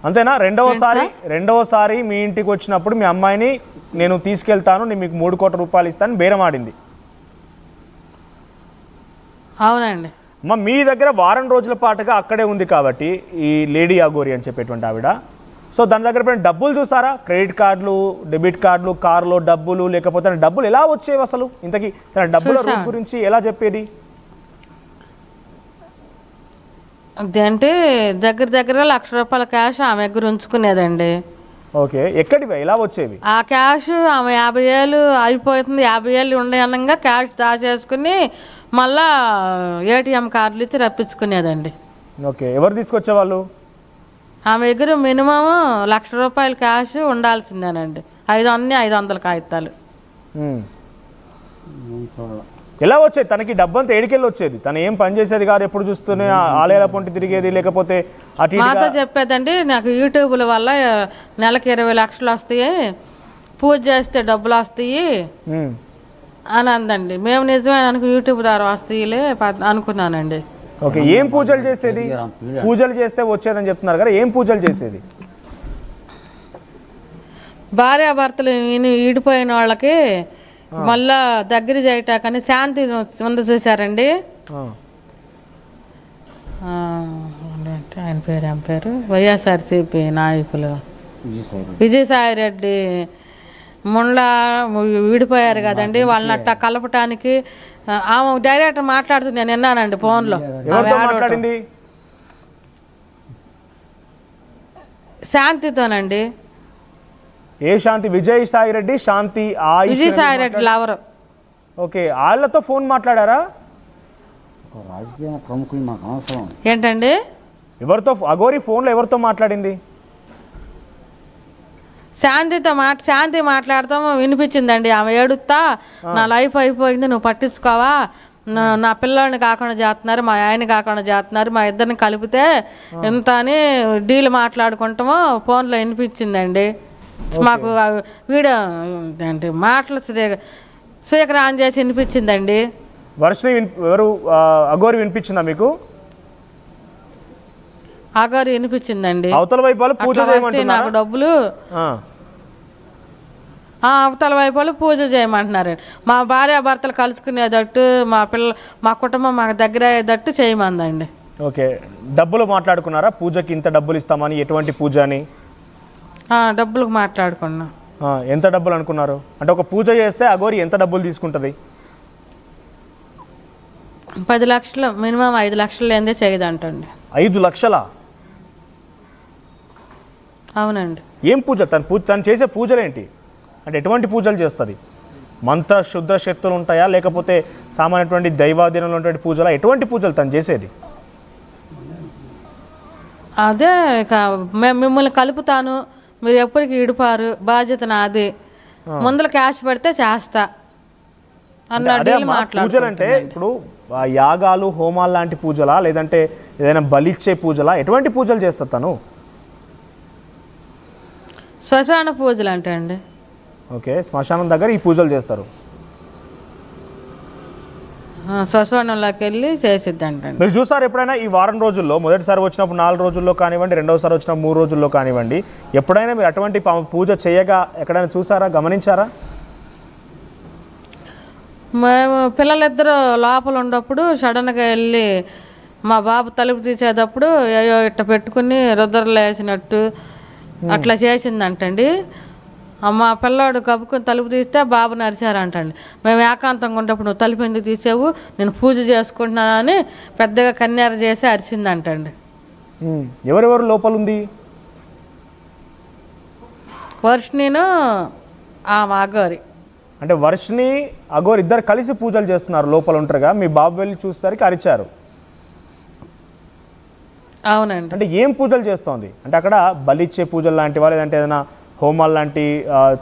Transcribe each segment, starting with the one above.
అంతేనా? రెండవసారి మీ ఇంటికి వచ్చినప్పుడు మీ అమ్మాయిని నేను తీసుకెళ్తాను, నేను మీకు 3 కోట్ల రూపాయలు ఇస్తాను బేరం ఆడింది. అవునండి. మీ దగ్గర వారం రోజుల పాటుగా అక్కడే ఉంది కాబట్టి ఈ లేడీ అఘోరి అని చెప్పేటువంటి ఆవిడ, సో దాని దగ్గర డబ్బులు చూసారా? క్రెడిట్ కార్డులు, డెబిట్ కార్డులు, కారులో డబ్బులు, లేకపోతే డబ్బులు ఎలా వచ్చేవి అసలు? ఇంతకీ తన డబ్బుల గురించి ఎలా చెప్పేది? అంటే దగ్గర ₹1,00,000 క్యాష్ ఆమె దగ్గర ఉంచుకునేదండి. ఓకే, ఎక్కడివి ఎలా వచ్చేవి? ఆ క్యాష్ ఆమె 50,000 అయిపోతుంది, 50,000 ఉండే అనంగా క్యాష్ దాచేసుకుని మళ్ళా ఏటీఎం కార్డులు ఇచ్చి రప్పించుకునేదండి. ఓకే, ఎవరు తీసుకొచ్చేవాళ్ళు? ఆమె దగ్గర మినిమం ₹1,00,000 క్యాష్ ఉండాల్సిందేనండి. 500 కాగితాలు. ఎలా వచ్చేది తనకి డబ్బు అంతా? ఏడికెళ్ళి వచ్చేది? తను ఏం పని చేసేది కాదు, ఎప్పుడు చూస్తూనే ఆలయాల పొంటి తిరిగేది, లేకపోతే మాతో చెప్పేదండి, నాకు యూట్యూబ్ల వల్ల నెలకి 20 లక్షలు వస్తాయి, పూజ చేస్తే డబ్బులు వస్తాయి అని అందండి. మేము నిజమే అనుకు యూట్యూబ్ ద్వారా వస్తాయిలే అనుకున్నానండి. ఓకే, ఏం పూజలు చేసేది? పూజలు చేస్తే వచ్చేదని చెప్తున్నారు కదా, ఏం పూజలు చేసేది? భార్యాభర్తలు ఈడిపోయిన వాళ్ళకి మళ్ళా దగ్గర చేయటాకని శాంతి ఉంది చూసారండి. ఆయన పేరు వైఎస్ఆర్సీపీ నాయకులు విజయసాయిరెడ్డి ముండ్ల విడిపోయారు కదండి, వాళ్ళని అట్టా కలపటానికి ఆమె డైరెక్టర్ మాట్లాడుతుంది, నేను విన్నానండి ఫోన్లో. శాంతితోనండి. ఏ శాంతి? విజయసాయిరెడ్డి శాంతి? విజయసాయిరెడ్డి ఎవరు? ఓకే, వాళ్ళతో ఫోన్ మాట్లాడారా? ఏంటండి? ఎవరితో అఘోరి ఫోన్లో ఎవరితో మాట్లాడింది? శాంతి మాట్లాడతాము వినిపించిందండి. ఆమె ఏడుస్తా, నా లైఫ్ అయిపోయింది, నువ్వు పట్టించుకోవా, నా పిల్లల్ని కాకుండా చేస్తున్నారు, మా ఆయన కాకుండా చేస్తున్నారు, మా ఇద్దరిని కలిపితే ఎంత అని డీల్ మాట్లాడుకుంటామో ఫోన్లో వినిపించిందండి. మాకు వీడియో అంటే మాటలు స్పీకర్ ఆన్ చేసి వినిపించిందండి. వర్షిని ఎవరు అఘోరి వినిపించిందా మీకు? అఘోరి వినిపించిందండి. అవతల వైపు వాళ్ళు పూజ చేయమంటున్నారు, నాకు డబ్బులు అవతల వైపు వాళ్ళు పూజ చేయమంటున్నారు. మా భార్యాభర్తలు కలుసుకునేటట్టు, మా కుటుంబం మాకు దగ్గర అయ్యేటట్టు చేయమందండి. ఓకే, డబ్బులు మాట్లాడుకున్నారా? పూజకి ఇంత డబ్బులు ఇస్తామని, ఎటువంటి పూజ అని? డబ్బులకు మాట్లాడుకున్నాం. ఎంత డబ్బులు అనుకున్నారు? అంటే ఒక పూజ చేస్తే అఘోరి ఎంత డబ్బులు తీసుకుంటుంది? 10 లక్షలు, మినిమం 5 లక్షలు లేదే చేయదంటండి. 5 లక్షలా? అవునండి. ఏం పూజ? తను చేసే పూజలు ఏంటి? అంటే ఎటువంటి పూజలు చేస్తుంది? మంత్ర శుద్ధ శక్తులు ఉంటాయా, లేకపోతే సామాన్యటువంటి దైవాధీనంలో ఉన్నటువంటి పూజలా? ఎటువంటి పూజలు తను చేసేది? అదే ఇక మిమ్మల్ని కలుపుతాను, మీరు ఎప్పటికి ఇడిపారు, బాధ్యత నాది, ముందర క్యాష్ పెడితే చేస్తా అన్న. పూజలు అంటే ఇప్పుడు యాగాలు, హోమాలు లాంటి పూజలా, లేదంటే ఏదైనా బలిచ్చే పూజలా? ఎటువంటి పూజలు చేస్తా తను? శ్మశాన పూజలు అంటే అండి. ఓకే, శ్మశానం దగ్గర ఈ పూజలు చేస్తారు. శ్మశానంలోకి వెళ్ళి చేసిద్దండి. మీరు చూసారు ఎప్పుడైనా ఈ వారం రోజుల్లో? మొదటిసారి వచ్చినప్పుడు 4 రోజుల్లో కానివ్వండి, రెండవసారి వచ్చినప్పుడు 3 రోజుల్లో కానివ్వండి, ఎప్పుడైనా మీరు అటువంటి పూజ చేయగా ఎక్కడైనా చూసారా, గమనించారా? మేము పిల్లలిద్దరూ లోపల ఉన్నప్పుడు సడన్గా వెళ్ళి మా బాబు తలుపు తీసేటప్పుడు అయ్యో ఇట్ట పెట్టుకుని రుద్రలు వేసినట్టు అట్లా చేసిందంటండి. మా పిల్లాడు కప్పుకొని తలుపు తీస్తే బాబు నరిచారంటండి. మేము ఏకాంతంగా ఉన్నప్పుడు నువ్వు తలుపు ఎందుకు తీసావు, నేను పూజ చేసుకుంటున్నానని పెద్దగా కన్యార చేసి అరిచిందంటండి. ఎవరెవరు లోపల ఉంది? వర్షిణిను అఘోరి. అంటే వర్షిని అఘోరి ఇద్దరు కలిసి పూజలు చేస్తున్నారు, లోపల ఉంటారుగా. మీ బాబు వెళ్ళి చూసేసరికి అరిచారు. అవునండి. అంటే ఏం పూజలు చేస్తోంది? అంటే అక్కడ బలిచ్చే పూజలు లాంటివా, లేదంటే ఏదైనా హోమాలు లాంటి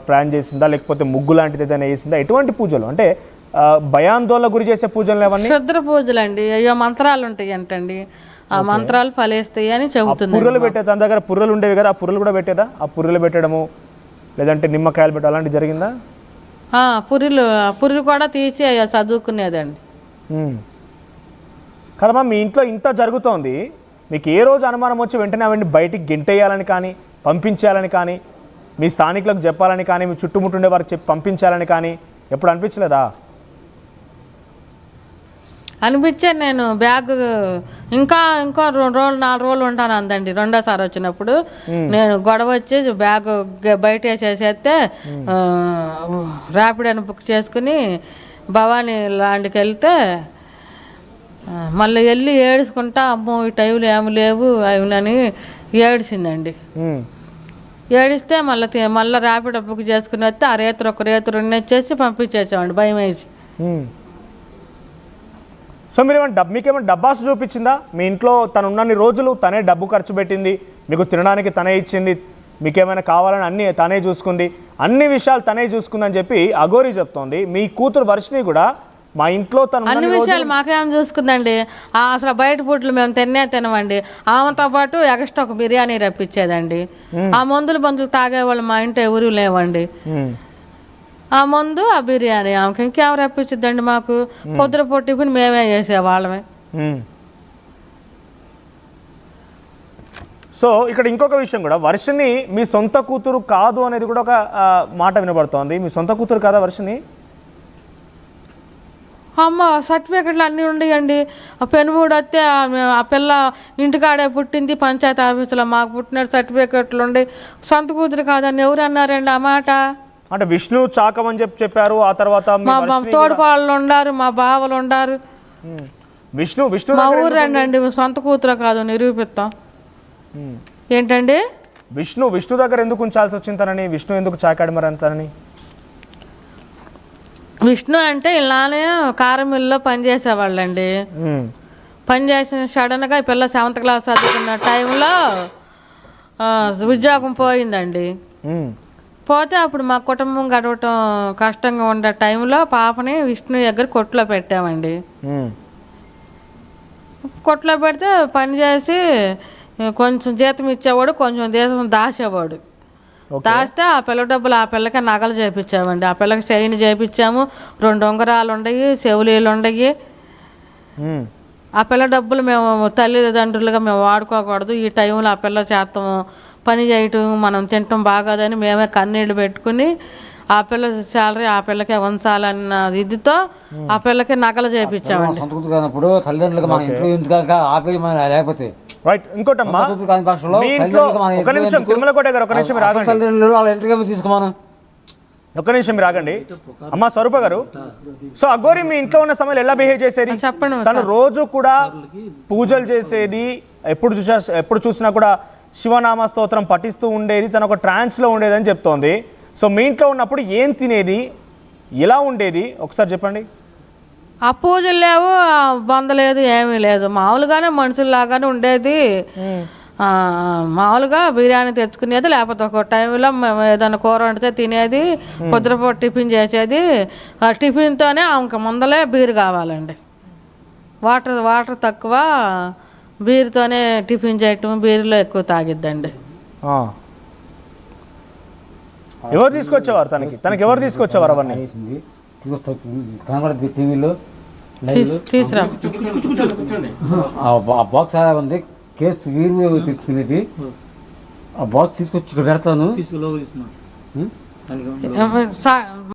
ప్లాన్ చేసిందా, లేకపోతే ముగ్గు లాంటిది ఏదైనా వేసిందా? ఎటువంటి పూజలు? అంటే భయాందోళన గురి చేసే పూజలు ఏమన్నా? క్షుద్ర పూజలు అండి. అయ్యో మంత్రాలు ఉంటాయి అంటండి, ఆ మంత్రాలు ఫలిస్తాయి అని చెబుతుంది. పుర్రెలు పెట్టే తన దగ్గర పుర్రెలు ఉండేవి కదా, ఆ పుర్రెలు కూడా పెట్టేదా? ఆ పుర్రెలు పెట్టడము, లేదంటే నిమ్మకాయలు పెట్టడం అలాంటివి జరిగిందా? పుర్రెలు కూడా తీసి చదువుకునేదండి. కదమ్మా, మీ ఇంట్లో ఇంత జరుగుతోంది, మీకు ఏ రోజు అనుమానం వచ్చి వెంటనే అవన్నీ బయటికి గెంటేయాలని కానీ పంపించేయాలని కానీ మీ స్థానికులకు చెప్పాలని కానీ మీ చుట్టుముట్టుండే వారికి చెప్పి పంపించాలని కానీ ఎప్పుడు అనిపించలేదా? అనిపించాను. నేను బ్యాగ్ ఇంకో 2 రోజులు 4 రోజులు ఉంటాను అందండి. రెండోసారి వచ్చినప్పుడు నేను గొడవ వచ్చి బ్యాగ్ బయట వేసేసేస్తే ర్యాపిడ్ అని బుక్ చేసుకుని భవానీ లాంటికి వెళ్తే మళ్ళీ వెళ్ళి ఏడుచుకుంటా అమ్మో ఈ టైంలో ఏమి లేవు అని ఏడిసిందండి. ఏడిస్తే మళ్ళీ ర్యాపిడ్ బుక్ చేసుకుని వస్తే ఆ రేతురు ఒక రేతురు వచ్చేసి పంపించేసామండి భయం వేసి. సో మీరు మీకేమైనా డబ్బాసు చూపించిందా? మీ ఇంట్లో తను ఉన్నన్ని రోజులు తనే డబ్బు ఖర్చు పెట్టింది, మీకు తినడానికి తనే ఇచ్చింది, మీకేమైనా కావాలని అన్నీ తనే చూసుకుంది, అన్ని విషయాలు తనే చూసుకుందని చెప్పి అఘోరి చెప్తోంది. మీ కూతురు వర్షిని కూడా మా ఇంట్లో తను అన్ని విషయాలు మాకేం చూసుకుందండి. అసలు బయట ఫుడ్లు మేము తినమండి. ఆమెతో పాటు ఎక్స్ట్రా ఒక బిర్యానీ రప్పించేదండి. ఆ మందులు తాగేవాళ్ళు మా ఇంట్లో ఎవరు లేవండి. ఆ మందు ఆ బిర్యానీ ఆమెకి ఇంకేం రప్పించిద్దండి మాకు. పొద్దున టిఫిన్ మేమే చేసేవాళ్ళమే. సో ఇక్కడ ఇంకొక విషయం కూడా, వర్షిని మీ సొంత కూతురు కాదు అనేది కూడా ఒక మాట వినబడుతోంది. మీ సొంత కూతురు కాదా వర్షిని? అమ్మ సర్టిఫికెట్లు అన్నీ ఉండేయండి. ఆ పెనుమూడు వస్తే ఆ పిల్ల ఇంటికాడే పుట్టింది, పంచాయతీ ఆఫీసులో మాకు పుట్టిన సర్టిఫికెట్లు ఉండి సొంత కూతురు కాదని ఎవరు అన్నారండి ఆ మాట? అంటే విష్ణు చాకం అని చెప్పారు. ఆ తర్వాత మా తోడుకోళ్ళు ఉండారు, మా బావలు ఉండారు. విష్ణు మా ఊరండి అండి, సొంత కూతురు కాదు నిరూపిస్తాం. ఏంటండి విష్ణు దగ్గర ఎందుకు ఉంచాల్సి వచ్చిందనని, విష్ణు ఎందుకు చాకాడు మరి అంతని? విష్ణు అంటే ఇలానే కారం మిల్లులో పనిచేసేవాళ్ళండి. పనిచేసిన సడన్గా ఈ పిల్ల 7th క్లాస్ చదువుకున్న టైంలో ఉద్యోగం పోయిందండి. పోతే అప్పుడు మా కుటుంబం గడవటం కష్టంగా ఉండే టైంలో పాపని విష్ణు దగ్గర కొట్లో పెట్టామండి. కొట్లో పెడితే పని చేసి కొంచెం జీతం ఇచ్చేవాడు, కొంచెం జీతం దాచేవాడు. దాస్తే ఆ పిల్ల డబ్బులు ఆ పిల్లకి నగలు చేయించామండి. ఆ పిల్లకి చైన్ చేయించాము, 2 ఉంగరాలు ఉండయి, చెవులీలు ఉండయి. ఆ పిల్ల డబ్బులు మేము తల్లిదండ్రులుగా మేము వాడుకోకూడదు. ఈ టైంలో ఆ పిల్ల చేస్తాము పని చేయటం, మనం తినటం బాగోదని మేమే కన్నీళ్ళు పెట్టుకుని ఆ పిల్ల శాలరీ ఆ పిల్లకే ఉంచాలన్న ఇదితో ఆ పిల్లకి నగలు చేయించామండి. రైట్. ఇంకోటమ్మా, మీ ఇంట్లో ఒక నిమిషం తిరుమలకోట గారు, ఒక నిమిషం మీరు ఆగండి. అమ్మా స్వరూప గారు, సో అఘోరి మీ ఇంట్లో ఉన్న సమయంలో ఎలా బిహేవ్ చేసేది? చెప్పండి. తను రోజు కూడా పూజలు చేసేది, ఎప్పుడు చూసినా కూడా శివనామ స్తోత్రం పఠిస్తూ ఉండేది, తను ఒక ట్రాన్స్లో ఉండేది అని చెప్తోంది. సో మీ ఇంట్లో ఉన్నప్పుడు ఏం తినేది, ఎలా ఉండేది ఒకసారి చెప్పండి. ఆ పూజలు లేవు, బంద లేదు, ఏమీ లేదు, మామూలుగానే మనుషుల్లాగానే ఉండేది. మామూలుగా బిర్యానీ తెచ్చుకునేది, లేకపోతే ఒక టైంలో మేము ఏదైనా కూర వండితే తినేది, పొద్దుపూట టిఫిన్ చేసేది. ఆ టిఫిన్తోనే ఆమెకు ముందలే బీరు కావాలండి. వాటర్ తక్కువ, బీరుతోనే టిఫిన్ చేయటం, బీరులో ఎక్కువ తాగిద్దండి. ఎవరు తీసుకొచ్చేవారు తనకి ఎవరు తీసుకొచ్చేవారు అవన్నీ? తీసుకురా ఆ బాక్స్ అలా ఉంది, కేసు వీరు తీసుకునేది. ఆ బాక్స్ తీసుకొచ్చి ఇక్కడ పెడతాను.